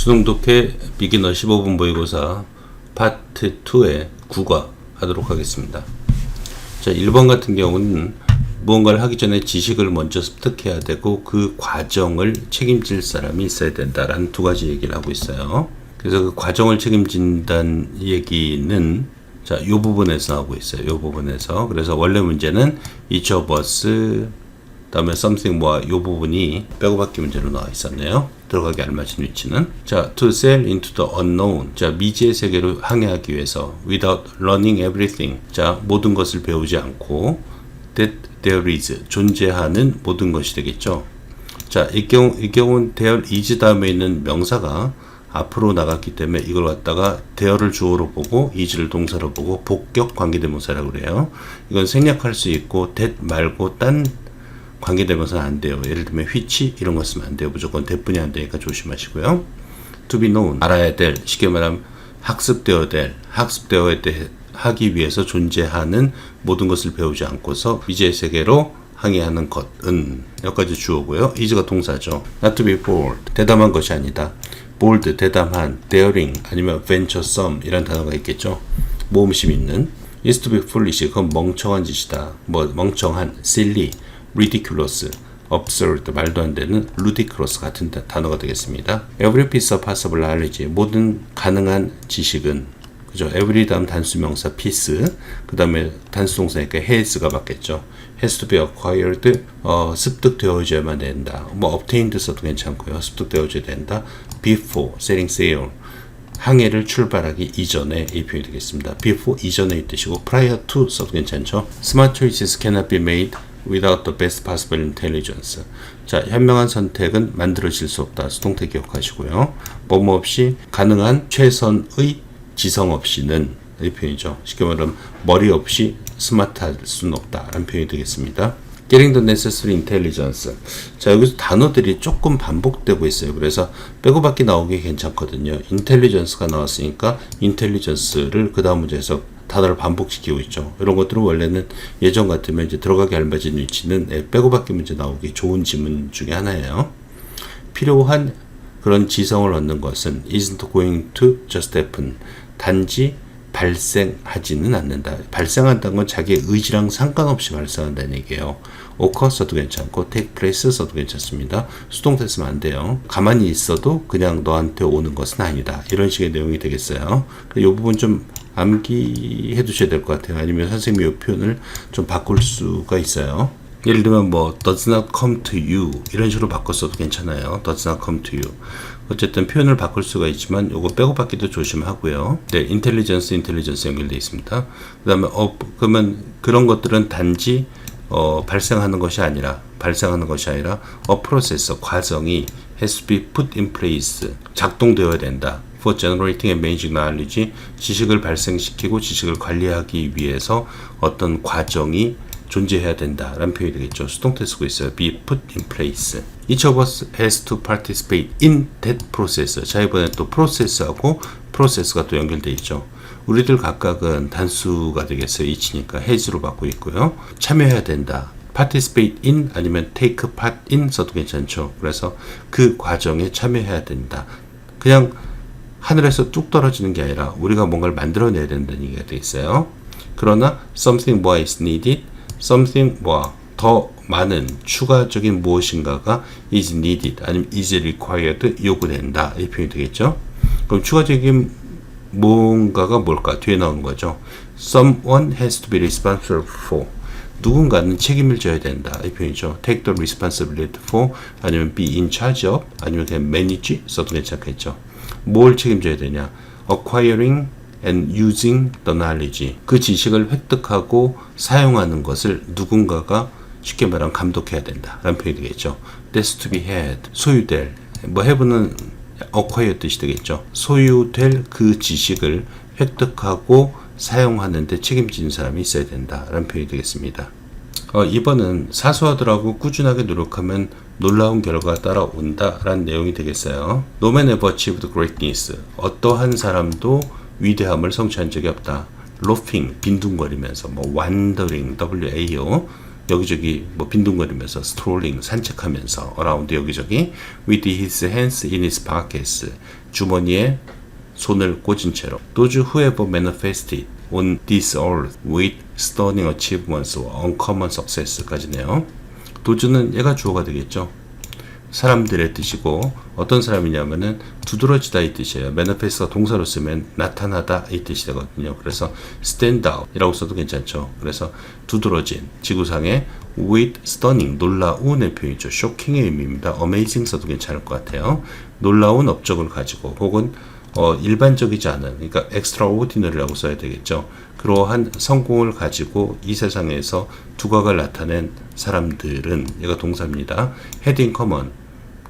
수능 독해 비기너 15분 모의고사 파트 2의 국어 하도록 하겠습니다. 자, 1번 같은 경우는 무언가를 하기 전에 지식을 먼저 습득해야 되고 그 과정을 책임질 사람이 있어야 된다라는 두 가지 얘기를 하고 있어요. 그래서 그 과정을 책임진다는 얘기는 자, 이 부분에서 나오고 있어요. 이 부분에서. 그래서 원래 문제는 each of us 다음에 something more 이 부분이 빼고받기 문제로 나와 있었네요. 들어가기 알맞은 위치는 자, to sail into the unknown. 자, 미지의 세계로 항해하기 위해서 without learning everything. 자, 모든 것을 배우지 않고 that there is 존재하는 모든 것이 되겠죠. 자, 이 경우는 there is 다음에 있는 명사가 앞으로 나갔기 때문에 이걸 갖다가 there를 주어로 보고 is를 동사로 보고 복격 관계대명사라고 그래요. 이건 생략할 수 있고 that 말고 딴 관계대명사는 안 돼요. 예를 들면 which 이런 거 쓰면 안 돼요. 무조건 that뿐이 안 되니까 조심하시고요. to be known 알아야 될, 쉽게 말하면 학습되어야 될, 하기 위해서 존재하는 모든 것을 배우지 않고서 미지의 세계로 항해하는 것은 여기까지 주어고요. is가 동사죠. not to be bold 대담한 것이 아니다. bold 대담한, daring 아니면 venturesome 이런 단어가 있겠죠. 모험심 있는. is to be foolish 그건 멍청한 짓이다. 뭐 멍청한, silly, ridiculous, absurd 말도 안 되는 ludicrous 같은 단어가 되겠습니다. every piece of possible knowledge 모든 가능한 지식은 그죠? every 다음 단수명사 piece 그 다음에 단수동사니까 has가 맞겠죠. has to be acquired 습득되어져야만 된다. 뭐 obtained 써도 괜찮고요. 습득되어져야 된다. before setting sail 항해를 출발하기 이전에 이 표현이 되겠습니다. before 이전에 이 뜻이고 prior to 써도 괜찮죠. smart choices cannot be made without the best possible intelligence. 자, 현명한 선택은 만들어질 수 없다. 수동태 기억하시고요. 뭐뭐 없이 가능한 최선의 지성 없이는 이 표현이죠. 쉽게 말하면 머리 없이 스마트할 수는 없다. 라는 표현이 되겠습니다. Getting the necessary intelligence. 자, 여기서 단어들이 조금 반복되고 있어요. 그래서 빼고받기 나오기 괜찮거든요. intelligence가 나왔으니까 intelligence를 그 다음 문제에서 단어를 반복시키고 있죠. 이런 것들은 원래는 예전 같으면 이제 들어가기 알맞은 위치는 빼고받기 문제 나오기 좋은 지문 중에 하나예요. 필요한 그런 지성을 얻는 것은 isn't going to just happen. 단지 발생하지는 않는다. 발생한다는 건 자기의 의지랑 상관없이 발생한다는 얘기예요. occur 써도 괜찮고 take place 써도 괜찮습니다. 수동태 쓰면 안 돼요. 가만히 있어도 그냥 너한테 오는 것은 아니다. 이런 식의 내용이 되겠어요. 이 부분 좀 암기해 두셔야 될 것 같아요. 아니면 선생님이 이 표현을 좀 바꿀 수가 있어요. 예를 들면 뭐 does not come to you 이런 식으로 바꿨어도 괜찮아요. does not come to you. 어쨌든 표현을 바꿀 수가 있지만 요거 빼고받기도 조심하고요. 네, intelligence 연결되어 있습니다. 그 다음에 그러면 그런 것들은 단지 발생하는 것이 아니라 a process 과정이 has to be put in place 작동되어야 된다. for generating and managing knowledge 지식을 발생시키고 지식을 관리하기 위해서 어떤 과정이 존재해야 된다라는 표현이 되겠죠. 수동태 쓰고 있어요. be put in place. Each of us has to participate in that process. 자, 이번에 또 process하고 process가 또 연결되어 있죠. 우리들 각각은 단수가 되겠어요. each니까 has로 받고 있고요. 참여해야 된다. participate in 아니면 take part in 써도 괜찮죠. 그래서 그 과정에 참여해야 된다. 그냥 하늘에서 뚝 떨어지는 게 아니라 우리가 뭔가를 만들어내야 된다는 얘기가 되어 있어요. 그러나 something more is needed. something more 더 많은 추가적인 무엇인가가 is needed 아니면 is required 요구된다 이 표현이 되겠죠. 그럼 추가적인 뭔가가 뭘까? 뒤에 나오는 거죠. someone has to be responsible for 누군가는 책임을 져야 된다 이 표현이죠. take the responsibility for 아니면 be in charge of 아니면 그냥 manage 써도 괜찮겠죠. 뭘 책임져야 되냐? acquiring and using the knowledge 그 지식을 획득하고 사용하는 것을 누군가가 쉽게 말하면 감독해야 된다 라는 표현이 되겠죠. that's to be had 소유될 뭐 have는 acquire 뜻이 되겠죠. 소유될 그 지식을 획득하고 사용하는 데 책임지는 사람이 있어야 된다 라는 표현이 되겠습니다. 2번은 사소하더라도 꾸준하게 노력하면 놀라운 결과가 따라온다 라는 내용이 되겠어요. No man ever achieved greatness 어떠한 사람도 위대함을 성취한 적이 없다. loafing 빈둥거리면서 뭐 wandering WAO 여기저기 뭐 빈둥거리면서 strolling 산책하면서 around 여기저기 with his hands in his pockets 주머니에 손을 꽂은 채로 those who have manifested on this earth with stunning achievements or uncommon success까지네요. 도주는 얘가 주어가 되겠죠. 사람들의 뜻이고 어떤 사람이냐면은 두드러지다 이 뜻이에요. manifest가 동사로 쓰면 나타나다 이 뜻이 되거든요. 그래서 stand out 이라고 써도 괜찮죠. 그래서 두드러진 지구상의 with stunning 놀라운의 표현이죠. shocking의 의미입니다. amazing 써도 괜찮을 것 같아요. 놀라운 업적을 가지고 혹은 일반적이지 않은 그러니까 extraordinary라고 써야 되겠죠. 그러한 성공을 가지고 이 세상에서 두각을 나타낸 사람들은 얘가 동사입니다. had in common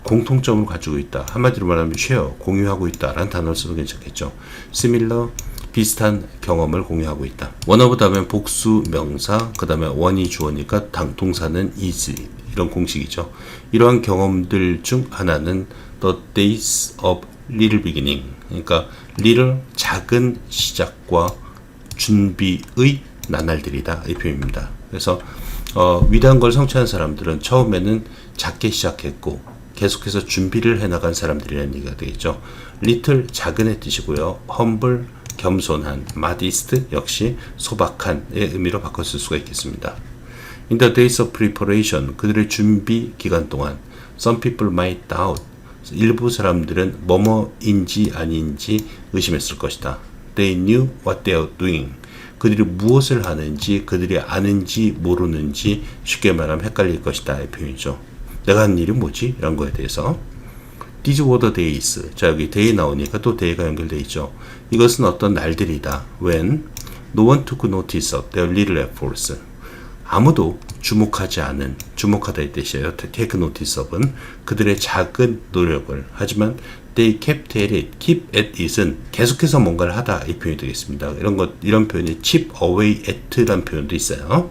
공통점을 가지고 있다. 한마디로 말하면 share 공유하고 있다라는 단어를 써도 괜찮겠죠. similar 비슷한 경험을 공유하고 있다. one of 다음에 복수 명사 그 다음에 one이 주어니까 동사는 is 이런 공식이죠. 이러한 경험들 중 하나는 the days of little beginning 그러니까 little 작은 시작과 준비의 나날들이다 이 표현입니다. 그래서 위대한 걸 성취한 사람들은 처음에는 작게 시작했고 계속해서 준비를 해나간 사람들이라는 얘기가 되겠죠. little 작은의 뜻이고요. humble 겸손한, modest 역시 소박한의 의미로 바꿨을 수가 있겠습니다. In the days of preparation 그들의 준비 기간 동안 some people might doubt 일부 사람들은 뭐뭐인지 아닌지 의심했을 것이다. They knew what they were doing. 그들이 무엇을 하는지 그들이 아는지 모르는지 쉽게 말하면 헷갈릴 것이다 이 표현이죠. 내가 하는 일이 뭐지? 이런 거에 대해서 These were the days. 자 여기 day 나오니까 또 day가 연결되어 있죠. 이것은 어떤 날들이다. When no one took notice of their little efforts. 아무도 주목하지 않은 주목하다 이 뜻이에요. take notice of은 그들의 작은 노력을 하지만 they kept at it. keep at it은 계속해서 뭔가를 하다 이 표현이 되겠습니다. 이런 표현이 chip away at라는 표현도 있어요.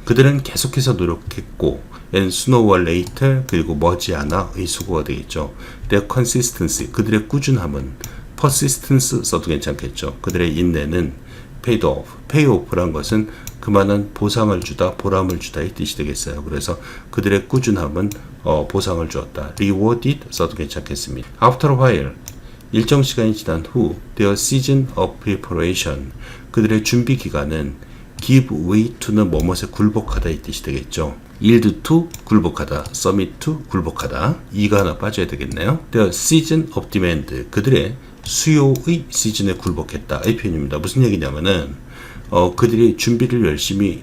그들은 계속해서 노력했고 and sooner or later 그리고 머지않아 의 수고가 되겠죠. their consistency 그들의 꾸준함은 persistence 써도 괜찮겠죠. 그들의 인내는 paid off. pay off란 것은 그만한 보상을 주다, 보람을 주다 이 뜻이 되겠어요. 그래서 그들의 꾸준함은 보상을 주었다. rewarded 써도 괜찮겠습니다. After a while 일정 시간이 지난 후 their season of preparation 그들의 준비 기간은 give way to는 뭐뭇에 굴복하다 이 뜻이 되겠죠. yield to 굴복하다, submit to 굴복하다. 이가 하나 빠져야 되겠네요. their season of demand 그들의 수요의 시즌에 굴복했다 이 표현입니다. 무슨 얘기냐면은 그들이 준비를 열심히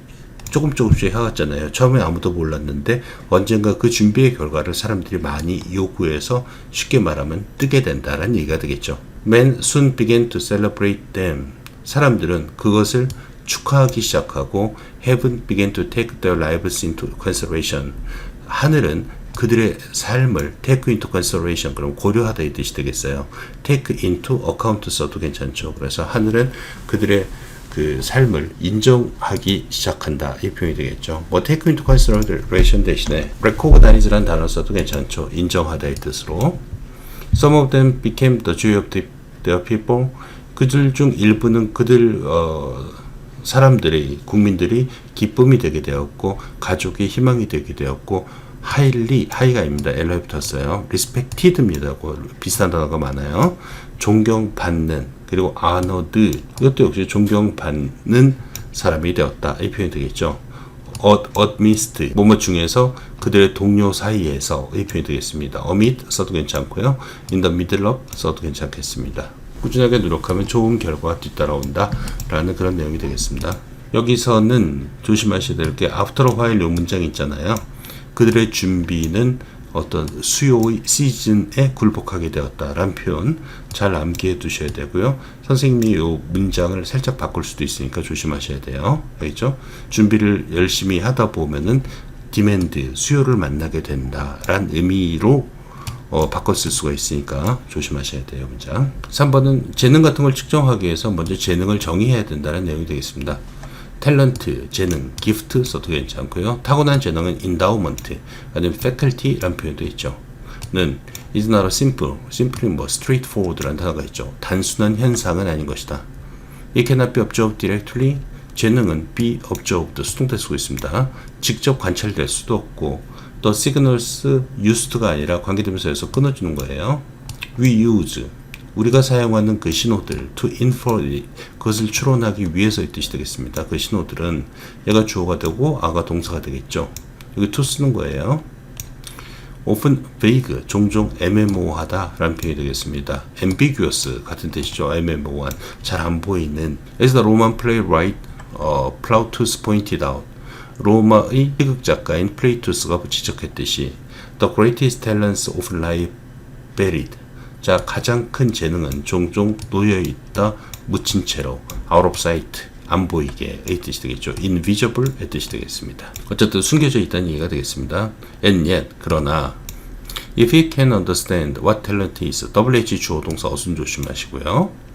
조금씩 해왔잖아요. 처음에 아무도 몰랐는데 언젠가 그 준비의 결과를 사람들이 많이 요구해서 쉽게 말하면 뜨게 된다라는 얘기가 되겠죠. Men soon began to celebrate them. 사람들은 그것을 축하하기 시작하고 Heaven began to take their lives into consideration. 하늘은 그들의 삶을 take into consideration 그럼 고려하다 이 뜻이 되겠어요. take into account 써도 괜찮죠. 그래서 하늘은 그들의 그 삶을 인정하기 시작한다 이 표현이 되겠죠. 뭐 take into consideration 대신에 recognize라는 단어 써도 괜찮죠. 인정하다의 뜻으로. Some of them became the joy of their people. 그들 중 일부는 그들 사람들이 국민들이 기쁨이 되게 되었고 가족의 희망이 되게 되었고 하이가입니다. 엘로에 붙었어요. respected입니다. 비슷한 단어가 많아요. 존경받는 그리고 honored 이것도 역시 존경받는 사람이 되었다 이 표현이 되겠죠. amidst 뭐뭐 중에서 그들의 동료 사이에서 이 표현이 되겠습니다. amid 써도 괜찮고요. in the middle of 써도 괜찮겠습니다. 꾸준하게 노력하면 좋은 결과가 뒤따라온다 라는 그런 내용이 되겠습니다. 여기서는 조심하셔야 될 게 after a while 이 문장이 있잖아요. 그들의 준비는 어떤 수요의 시즌에 굴복하게 되었다라는 표현 잘 암기해 두셔야 되고요. 선생님이 이 문장을 살짝 바꿀 수도 있으니까 조심하셔야 돼요. 알겠죠? 준비를 열심히 하다 보면은 디맨드, 수요를 만나게 된다라는 의미로 바꿨을 수가 있으니까 조심하셔야 돼요. 문장. 3번은 재능 같은 걸 측정하기 위해서 먼저 재능을 정의해야 된다는 내용이 되겠습니다. 탤런트, 재능, 기프트 써도 괜찮고요. 타고난 재능은 endowment, 아니면 faculty라는 표현도 있죠. 는 is not a simply straightforward라는 단어가 있죠. 단순한 현상은 아닌 것이다. It cannot be observed directly, 재능은 be observed 수동태 쓰고 있습니다. 직접 관찰될 수도 없고 the signals used가 아니라 관계대명사에서 끊어주는 거예요. we use 우리가 사용하는 그 신호들 to infer it, 그것을 추론하기 위해서의 뜻이 되겠습니다. 그 신호들은 얘가 주어가 되고 아가 동사가 되겠죠. 여기 to 쓰는 거예요. often vague, 종종 애매모호하다 라는 표현이 되겠습니다. ambiguous 같은 뜻이죠. 애매모호한, 잘 안 보이는. As the Roman playwright Plautus pointed out, 로마의 희극 작가인 플레이투스가 지적했듯이 the greatest talents of life buried, 자, 가장 큰 재능은 종종 놓여있다, 묻힌 채로 out of sight, 안 보이게의 뜻이 되겠죠. invisible의 뜻이 되겠습니다. 어쨌든 숨겨져 있다는 얘기가 되겠습니다. and yet, 그러나 if he can understand what talent is, WH 주어 동사 어순 조심하시고요.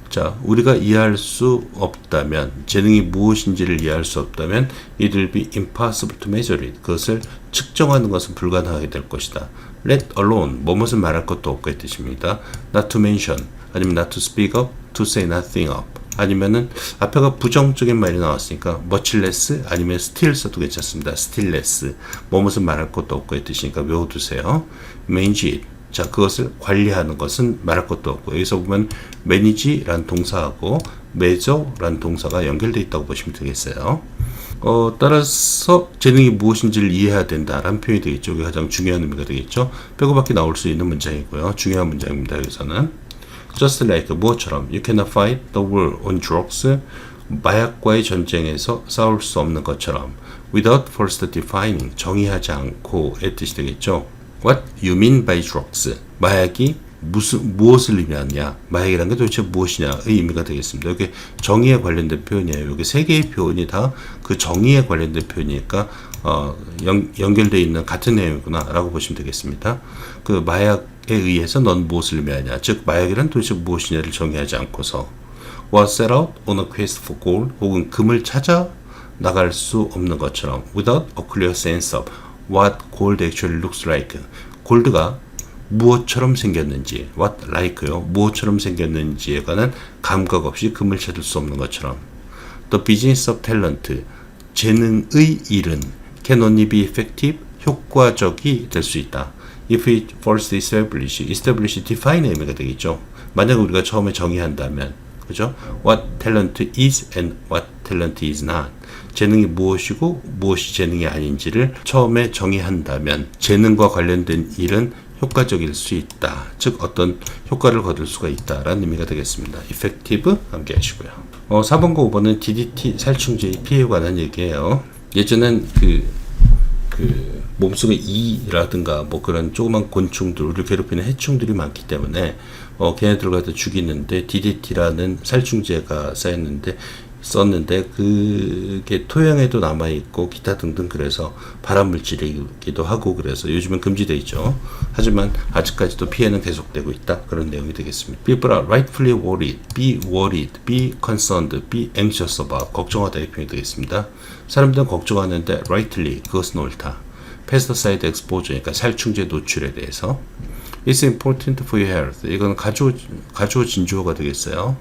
자, 우리가 이해할 수 없다면, 재능이 무엇인지를 이해할 수 없다면 it will be impossible to measure it, 그것을 측정하는 것은 불가능하게 될 것이다. let alone, 무엇을 말할 것도 없고의 뜻입니다. not to mention, 아니면 not to speak up, to say nothing up, 아니면은 앞에가 부정적인 말이 나왔으니까 much less 아니면 still 써도 괜찮습니다. still less, 무엇을 말할 것도 없고의 뜻이니까 외워두세요. manage it, 자, 그것을 관리하는 것은 말할 것도 없고, 여기서 보면 manage라는 동사하고 measure라는 동사가 연결되어 있다고 보시면 되겠어요. 따라서 재능이 무엇인지를 이해해야 된다라는 표현이 되겠죠. 이게 가장 중요한 의미가 되겠죠. 빼고밖에 나올 수 있는 문장이고요. 중요한 문장입니다. 여기서는 just like, 무엇처럼 you cannot fight the war on drugs, 마약과의 전쟁에서 싸울 수 없는 것처럼 without first defining, 정의하지 않고의 뜻이 되겠죠. What you mean by drugs, 마약이 무엇을 의미하냐, 마약이라는 게 도대체 무엇이냐의 의미가 되겠습니다. 여기 정의에 관련된 표현이에요. 여기 세 개의 표현이 다 그 정의에 관련된 표현이니까 연결되어 있는 같은 내용이구나 라고 보시면 되겠습니다. 그 마약에 의해서 넌 무엇을 의미하냐, 즉 마약이란 도대체 무엇이냐를 정의하지 않고서 was set out on a quest for gold, 혹은 금을 찾아 나갈 수 없는 것처럼 without a clear sense of what gold actually looks like, 골드가 무엇처럼 생겼는지, what like요, 무엇처럼 생겼는지에 관한 감각 없이 금을 찾을 수 없는 것처럼 the business of talent, 재능의 일은 can only be effective, 효과적이 될 수 있다. if it first establish, define 의미가 되겠죠. 만약 우리가 처음에 정의한다면, 그죠? what talent is and what talent is not, 재능이 무엇이고 무엇이 재능이 아닌지를 처음에 정의한다면 재능과 관련된 일은 효과적일 수 있다. 즉 어떤 효과를 거둘 수가 있다라는 의미가 되겠습니다. effective 함께 하시고요. 4번과 5번은 DDT 살충제의 피해에 관한 얘기예요. 예전엔 그 몸속에 이라든가 뭐 그런 조그만 곤충들, 우리를 괴롭히는 해충들이 많기 때문에 걔네들을 갖다 죽이는데 DDT라는 살충제가 썼는데 그게 토양에도 남아있고 기타 등등, 그래서 발암물질이기도 하고 그래서 요즘은 금지되어 있죠. 하지만 아직까지도 피해는 계속되고 있다, 그런 내용이 되겠습니다. People are rightfully worried, be concerned, be anxious about, 걱정하다의 표현이 되겠습니다. 사람들은 걱정하는데 rightly, 그것은 옳다. pesticide exposure, 그러니까 살충제 노출에 대해서. It's important for your health, 이건 가주어 진주어가 되겠어요.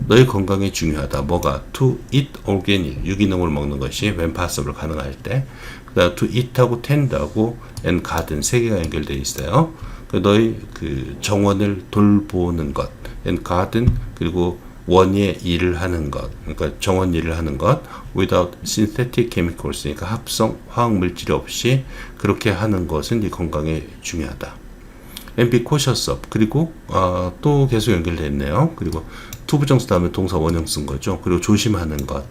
너의 건강에 중요하다. 뭐가? To eat organic, 유기농을 먹는 것이 when possible, 가능할 때. 그다음 to eat하고 tend하고 and garden 세 개가 연결되어 있어요. 너의 그 정원을 돌보는 것, and garden, 그리고 원예 일을 하는 것, 그러니까 정원 일을 하는 것, without synthetic chemicals, 그러니까 합성 화학 물질 없이 그렇게 하는 것은 네 건강에 중요하다. and be cautious of, 그리고 또 계속 연결되어 있네요. 그리고 투부정사 다음에 동사 원형 쓴 거죠. 그리고 조심하는 것,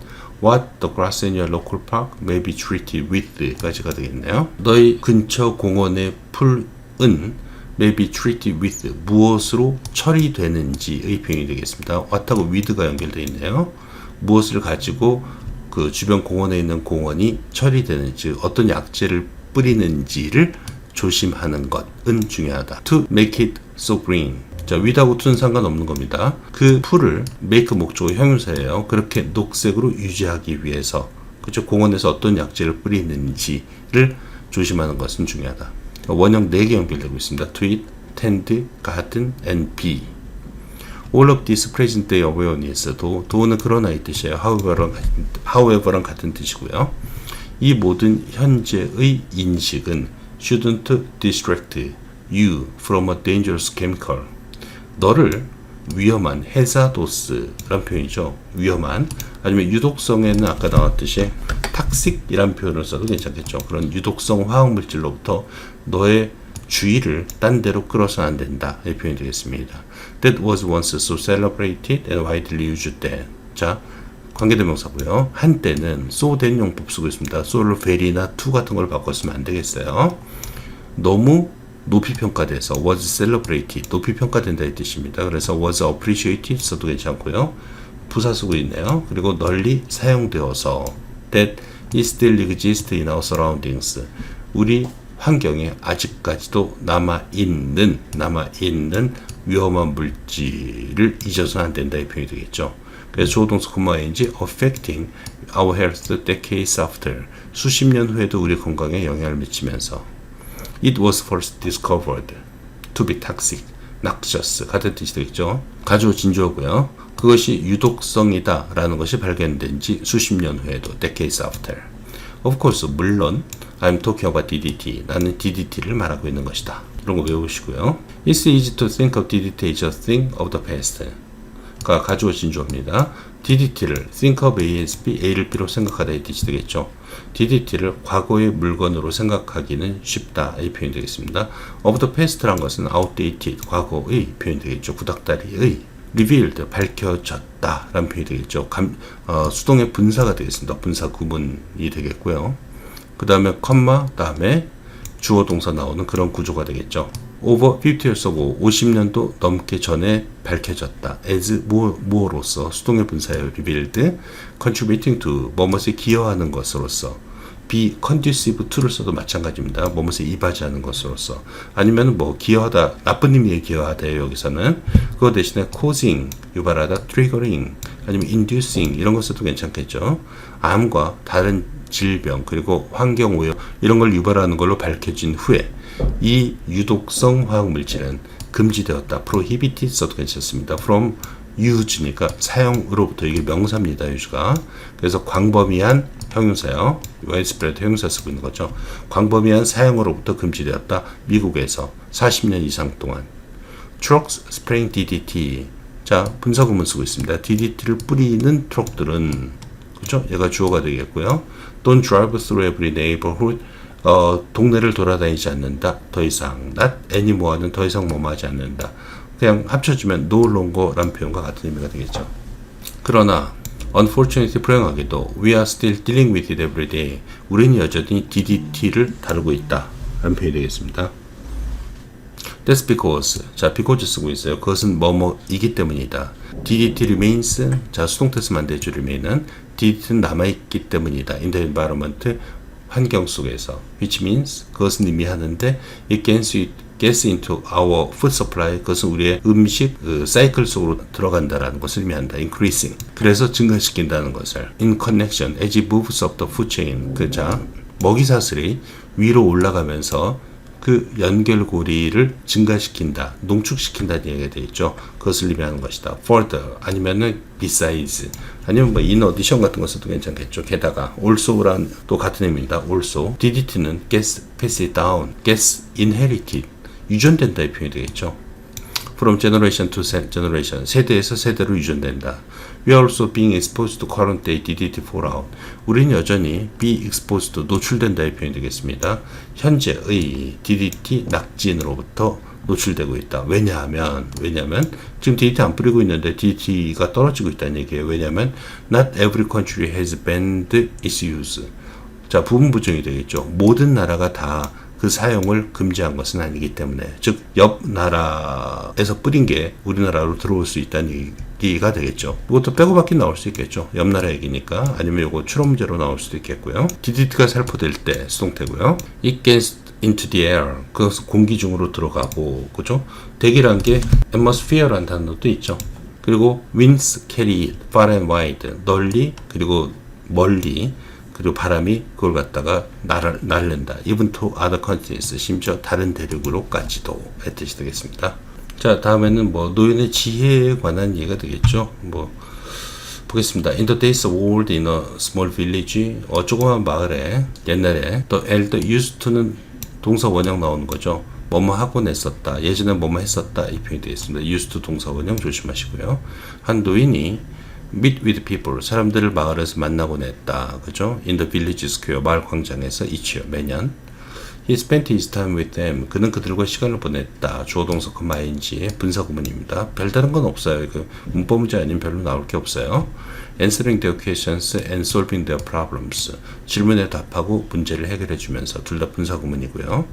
what the grass in your local park may be treated with 까지가 되겠네요. 너희 근처 공원의 풀은 may be treated with, 무엇으로 처리되는지의 표현이 되겠습니다. what하고 with가 연결되어 있네요. 무엇을 가지고 그 주변 공원에 있는 공원이 처리되는지, 어떤 약재를 뿌리는지를 조심하는 것은 중요하다. To make it so green, 자, with하고 to는 상관없는 겁니다. 그 풀을 make 목적어 형용사예요. 그렇게 녹색으로 유지하기 위해서, 그렇죠? 공원에서 어떤 약재를 뿌리는지를 조심하는 것은 중요하다. 원형 4개 연결되고 있습니다. to eat, tend, garden, and be. all of this present day awareness, 도는 그러나 이 뜻이에요. however랑 같은 뜻이고요. 이 모든 현재의 인식은 shouldn't distract you from a dangerous chemical. 너를 위험한 해사도스란 표현이죠. 위험한, 아니면 유독성에는 아까 나왔듯이 탁식이란 표현을 써도 괜찮겠죠. 그런 유독성 화학물질로부터 너의 주의를 딴 데로 끌어서는 안 된다. 이 표현이 되겠습니다. That was once so celebrated and widely used then. 자, 관계대명사고요. 한때는 so 된 용법 쓰고 있습니다. so를 very나 to 같은 걸 바꿨으면 안 되겠어요. 너무 높이 평가돼서 was celebrated, 높이 평가된다 이 뜻입니다. 그래서 was appreciated 써도 괜찮고요. 부사 쓰고 있네요. 그리고 널리 사용되어서 that it still exists in our surroundings. 우리 환경에 아직까지도 남아있는 위험한 물질을 잊어서는 안 된다 이 표현이 되겠죠. 그래서 조동사 ing affecting our health decades after. 수십 년 후에도 우리 건강에 영향을 미치면서 It was first discovered to be toxic, noxious 같은 뜻이 되겠죠. 가주어 진주어고요. 그것이 유독성이다 라는 것이 발견된 지 수십 년 후에도 decades after. Of course, 물론 I'm talking about DDT. 나는 DDT를 말하고 있는 것이다. 이런 거 외우시고요. It's easy to think of DDT as a thing of the past. 가 가주어 진주어입니다. DDT를 think of A as B, A를 B로 생각하다 이 뜻이 되겠죠. DDT를 과거의 물건으로 생각하기는 쉽다 이 표현이 되겠습니다. of the past란 것은 outdated, 과거의 표현이 되겠죠. 구닥다리의. revealed, 밝혀졌다 라는 표현이 되겠죠. 수동의 분사가 되겠습니다. 분사 구문이 되겠고요. 그 다음에 컴마, 다음에 주어 동사 나오는 그런 구조가 되겠죠. over 50 years ago, 50년도 넘게 전에 밝혀졌다. as 뭐로서 수동의 분사예요. revealed, contributing to, 뭐뭇에 기여하는 것으로서. be conducive to를 써도 마찬가지입니다. 뭐뭇에 이바지하는 것으로서. 아니면 뭐 기여하다, 나쁜 의미에 기여하다예요. 여기서는 그거 대신에 causing, 유발하다, triggering, 아니면 inducing 이런 것 써도 괜찮겠죠. 암과 다른 질병 그리고 환경 오염 이런 걸 유발하는 걸로 밝혀진 후에 이 유독성 화학물질은 금지되었다. prohibited 써도 괜찮습니다. from use니까 사용으로부터. 이게 명사입니다. use가. 그래서 광범위한 형용사요. widespread 형용사 쓰고 있는 거죠. 광범위한 사용으로부터 금지되었다. 미국에서 40년 이상 동안. trucks spraying DDT. 자, 분사구문 쓰고 있습니다. DDT를 뿌리는 트럭들은, 그렇죠? 얘가 주어가 되겠고요. Don't drive through every neighborhood. 동네를 돌아다니지 않는다. 더 이상 not anymore는 더 이상 뭐하지 않는다. 그냥 합쳐주면 no longer라는 표현과 같은 의미가 되겠죠. 그러나 unfortunately 불행하게도 we are still dealing with it every day. 우리는 여전히 DDT를 다루고 있다 라는 표현이 되겠습니다. That's because. 자, because 쓰고 있어요. 그것은 뭐뭐이기 때문이다. DDT remains. 자, 수동태 쓰면 안 되죠. remain은. DDT는 남아있기 때문이다. in the environment. 환경 속에서. which means. 그것은 의미하는데 it gets into our food supply. 그것은 우리의 음식 사이클 속으로 들어간다라는 것을 의미한다. increasing. 그래서 증가시킨다는 것을. in connection. as it moves up the food chain. 자, 먹이사슬이 위로 올라가면서 그 연결고리를 증가시킨다, 농축시킨다는 얘기가 되겠죠. 그것을 의미하는 것이다. further 아니면은 besides 아니면 뭐 in addition 같은 것도 괜찮겠죠. 게다가 also란 또 같은 의미입니다. also DDT는 gets passed down, gets inherited 유전된다 이 표현이 되겠죠. from generation to generation 세대에서 세대로 유전된다. We are also being exposed to current day DDT fallout. 우리는 여전히 be exposed to 노출된다 이 표현이 되겠습니다. 현재의 DDT 낙진으로부터 노출되고 있다. 왜냐하면 지금 DDT 안 뿌리고 있는데 DDT가 떨어지고 있다는 얘기예요. 왜냐하면 not every country has banned its use. 자, 부분 부정이 되겠죠. 모든 나라가 다 그 사용을 금지한 것은 아니기 때문에, 즉 옆 나라에서 뿌린 게 우리나라로 들어올 수 있다는 얘기가 되겠죠. 이것도 빼고 받기 나올 수 있겠죠. 옆 나라 얘기니까. 아니면 이거 추론 문제로 나올 수도 있겠고요. DDT가 살포될 때 수동태고요. It gets into the air. 그것은 공기 중으로 들어가고, 그죠? 대기란 게 atmosphere라는 단어도 있죠. 그리고 winds carry it far and wide. 널리 그리고 멀리. 그리고 바람이 그걸 갖다가 날른다. even to other continents. 심지어 다른 대륙으로까지도 의 뜻이 되겠습니다. 자, 다음에는 뭐 노인의 지혜에 관한 얘기가 되겠죠. 뭐 보겠습니다. In the days of old in a small village, 조그만 마을에 옛날에 the elder used to는 동사 원형 나오는 거죠. 뭐뭐 하곤 했었다. 예전에 뭐뭐 했었다. 이 표현이 되겠습니다. used to 동사 원형 조심하시고요. 한 노인이 meet with people, 사람들을 마을에서 만나곤 했다. 그죠? In the village square, 마을 광장에서 each year, 매년. He spent his time with them. 그는 그들과 시간을 보냈다. 주어 동사 컴마 ing의 분사 구문입니다. 별다른 건 없어요. 그 문법 문제 아니면 별로 나올 게 없어요. Answering their questions and solving their problems. 질문에 답하고 문제를 해결해 주면서 둘 다 분사 구문이고요.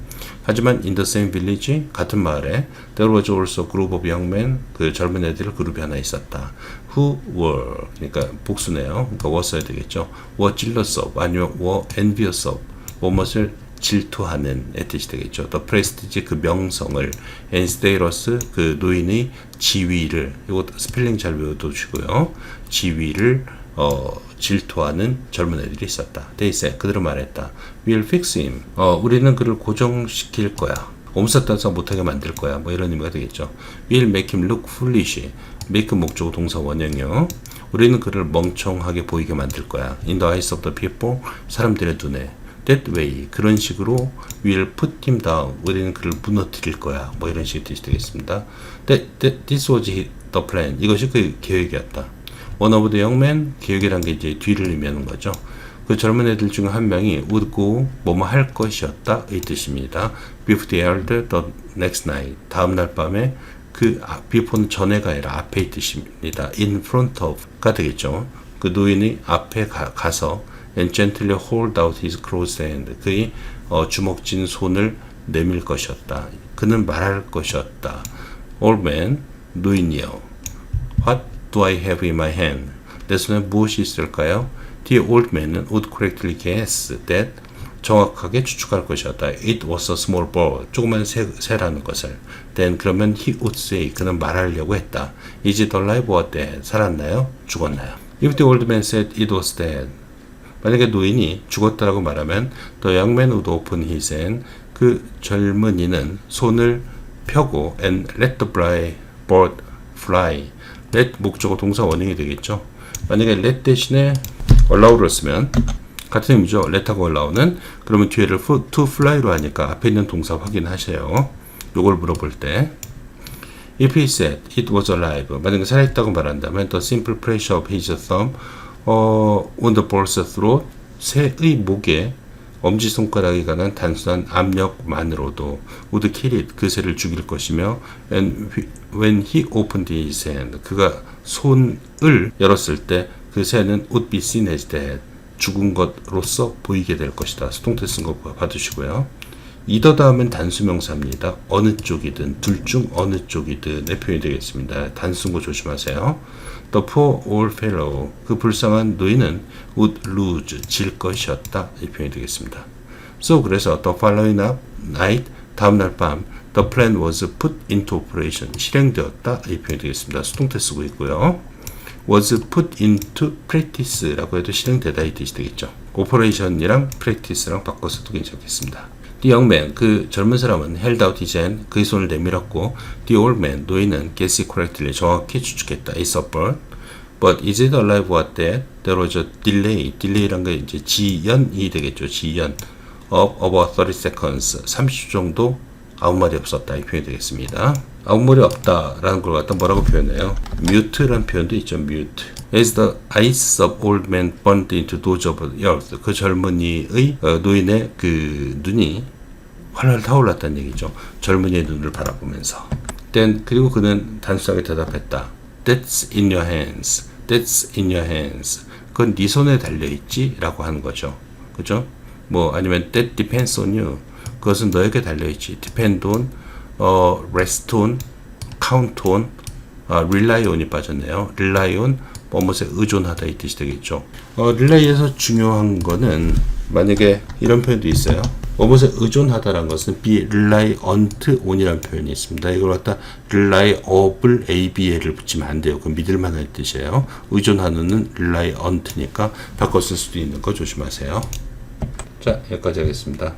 하지만 in the same village, 같은 마을에 there was also a group of young men, 그 젊은 애들 그룹이 하나 있었다. Who were, 그러니까 복수네요. 그러니까 were 써야 되겠죠. were jealous of, 아니면 were envious of, 무엇을 질투하는 의 뜻이 되겠죠. The prestige, 그 명성을, and status, 그 노인의 지위를, 이거 스펠링 잘 외워두시고요. 지위를 질투하는 젊은 애들이 있었다. They said, 그들은 말했다. We'll fix him. 우리는 그를 고정시킬 거야. 옴쌌다서 못하게 만들 거야. 뭐 이런 의미가 되겠죠. We'll make him look foolish. make 목적 동사 원형이요. 우리는 그를 멍청하게 보이게 만들 거야. In the eyes of the people, 사람들의 눈에. That way, 그런 식으로 we'll put him down. 우리는 그를 무너뜨릴 거야. 뭐 이런 식의 뜻이 되겠습니다. This was the plan. 이것이 그 계획이었다. One of the young men, 계획이란 게 이제 뒤를 의미하는 거죠. 그 젊은 애들 중 한 명이 would go, 뭐뭐 할 것이었다. 이 뜻입니다. Before the elder, the next night. 다음 날 밤에 그 before는 전에가 아니라 앞에 뜻입니다. In front of가 되겠죠. 그 노인이 앞에 가서 and gently hold out his closed hand. 그의 주먹진 손을 내밀 것이었다. 그는 말할 것이었다. Old man, 노인이여. What do I have in my hand? 내 손에 무엇이 있을까요? The old man은 would correctly guess that, 정확하게 추측할 것이었다. It was a small bird. 조그만 새라는 것을. Then 그러면 he would say, 그는 말하려고 했다. Is it alive or dead? 살았나요? 죽었나요? If the old man said it was dead, 만약에 노인이 죽었다라고 말하면 the young man would open his hand, 그 젊은이는 손을 펴고 and let the bird fly. let 목적어 동사 원형이 되겠죠. 만약에 let 대신에 allow를 쓰면 같은 의미죠. let하고 allow는. 그러면 뒤에를 to fly로 하니까 앞에 있는 동사 확인하세요. 요걸 물어볼 때 if he said it was alive, 만약에 살아있다고 말한다면 the simple pressure of his thumb on the bird's throat, 새의 목에 엄지손가락에 관한 단순한 압력만으로도 would kill it, 그 새를 죽일 것이며 and when he opened his hand, 그가 손을 열었을 때 그 새는 would be seen as dead, 죽은 것으로서 보이게 될 것이다. 수동태 쓴 거 봐두시고요. 이더 다음은 단수명사입니다. 어느 쪽이든, 둘 중 어느 쪽이든의 표현이 되겠습니다. 단수인 조심하세요. The poor old fellow, 그 불쌍한 노인은 would lose, 질 것이었다. 이 표현이 되겠습니다. So, 그래서 the following night, 다음날 밤, the plan was put into operation, 실행되었다. 이 표현이 되겠습니다. 수동태 쓰고 있고요. was put into practice라고 해도 실행되다 이 뜻이 되겠죠. operation이랑 practice랑 바꿔서도 괜찮겠습니다. The young man, 그 젊은 사람은 held out his hand, 그의 손을 내밀었고 the old man, 노인은 guessed correctly, 정확히 추측했다. It's a bird. But is it alive or dead? There was a delay. delay란 게 이제 지연이 되겠죠. 지연. of about 30 seconds. 30초 정도 아무 말이 없었다. 이 표현이 되겠습니다. 아무 말이 없다라는 걸 갖다 뭐라고 표현해요? mute라는 표현도 있죠. mute. As the eyes of old man burned into those of the earth. 그 젊은이의 노인의 그 눈이 활활 타올랐다는 얘기죠. 젊은이의 눈을 바라보면서. Then 그리고 그는 단순하게 대답했다. That's in your hands. That's in your hands. 그건 네 손에 달려있지? 라고 하는 거죠. 그죠? 뭐 아니면 That depends on you. 그것은 너에게 달려있지. Depend on, rest on, count on, rely on이 빠졌네요. rely on, 뭐뭇에 의존하다 이 뜻이 되겠죠. 릴레이에서 중요한 거는 만약에 이런 표현도 있어요. 뭐뭇에 의존하다라는 것은 be reliant on이라는 표현이 있습니다. 이걸 갖다 reliable ab를 붙이면 안 돼요. 그건 믿을만한 뜻이에요. 의존하는은 reliant니까 바꿔 쓸 수도 있는 거 조심하세요. 자, 여기까지 하겠습니다.